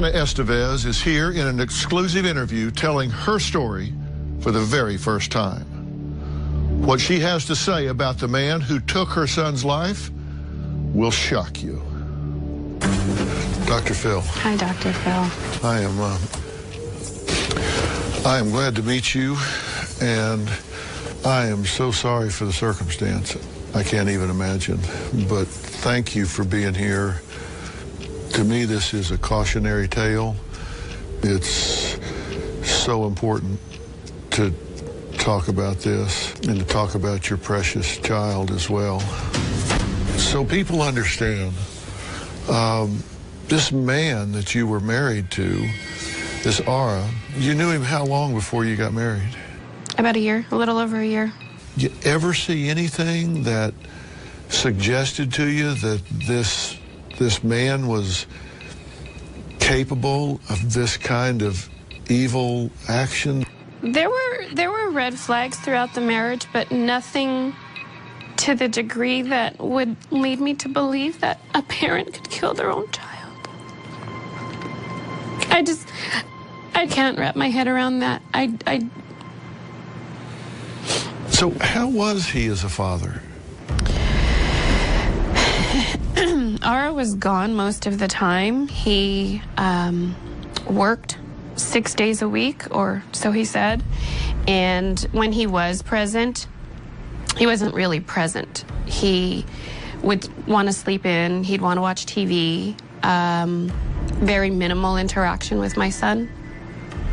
Hannah Estevez is here in an exclusive interview telling her story for the very first time. What she has to say about the man who took her son's life will shock you. Dr. Phil. Hi, Dr. Phil. I am glad to meet you, and I am so sorry for the circumstance. I can't even imagine, but thank you for being here. To me, this is a cautionary tale. It's so important to talk about this and to talk about your precious child as well. So people understand, this man that you were married to, this Ara, you knew him how long before you got married? About a year, a little over a year. You ever see anything that suggested to you that this man was capable of this kind of evil action? There were red flags throughout the marriage, but nothing to the degree that would lead me to believe that a parent could kill their own child. I can't wrap my head around that. So how was he as a father? Ara was gone most of the time. He worked 6 days a week, or so he said. And when he was present, he wasn't really present. He would want to sleep in. He'd want to watch TV. Very minimal interaction with my son.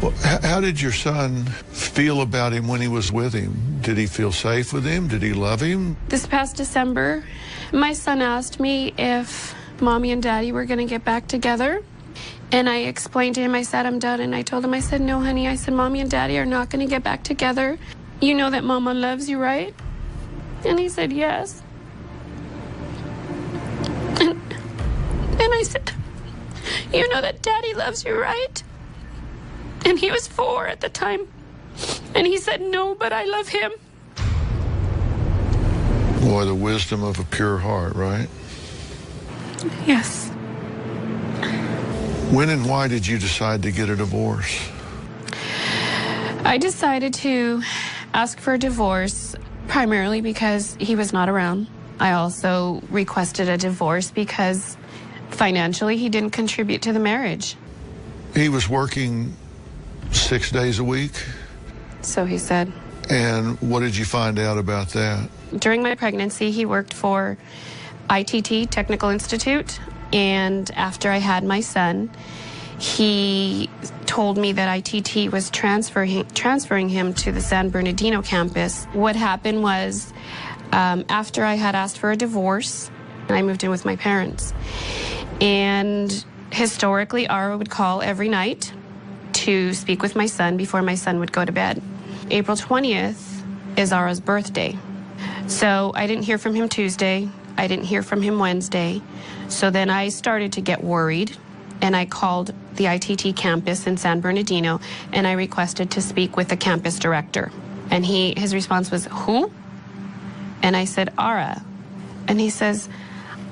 Well, how did your son feel about him when he was with him? Did he feel safe with him? Did he love him? This past December, my son asked me if Mommy and Daddy were going to get back together. And I explained to him, I said, I'm done. And I told him, I said, no, honey. I said, Mommy and Daddy are not going to get back together. You know that Mama loves you, right? And he said, yes. And I said, you know that Daddy loves you, right? And he was 4 at the time. And he said, no, but I love him. Boy, the wisdom of a pure heart, right? Yes. When and why did you decide to get a divorce? I decided to ask for a divorce primarily because he was not around. I also requested a divorce because financially he didn't contribute to the marriage. He was working 6 days a week? So he said. And what did you find out about that? During my pregnancy, he worked for ITT, Technical Institute, and after I had my son, he told me that ITT was transferring him to the San Bernardino campus. What happened was, after I had asked for a divorce, I moved in with my parents. And historically, Ara would call every night to speak with my son before my son would go to bed. April 20th is Ara's birthday. So I didn't hear from him Tuesday. I didn't hear from him Wednesday. So then I started to get worried, and I called the ITT campus in San Bernardino, and I requested to speak with the campus director. And his response was, who? And I said, Ara. And he says,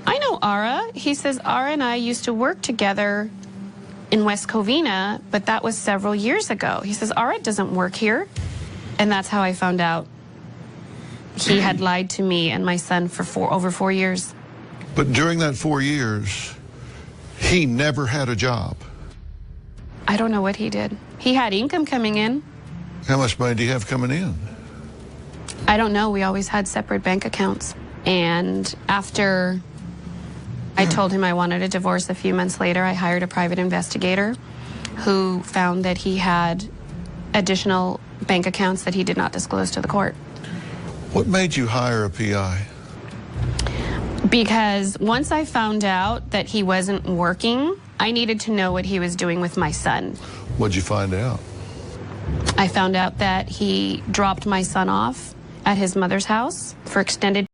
I know Ara. He says, Ara and I used to work together in West Covina, but that was several years ago. He says, Ara doesn't work here. And that's how I found out he had lied to me and my son for over 4 years. But during that 4 years, he never had a job. I don't know what he did. He had income coming in. How much money do you have coming in? I don't know. We always had separate bank accounts. And after I told him I wanted a divorce a few months later, I hired a private investigator who found that he had additional bank accounts that he did not disclose to the court. What made you hire a PI? Because once I found out that he wasn't working, I needed to know what he was doing with my son. What'd you find out? I found out that he dropped my son off at his mother's house for extended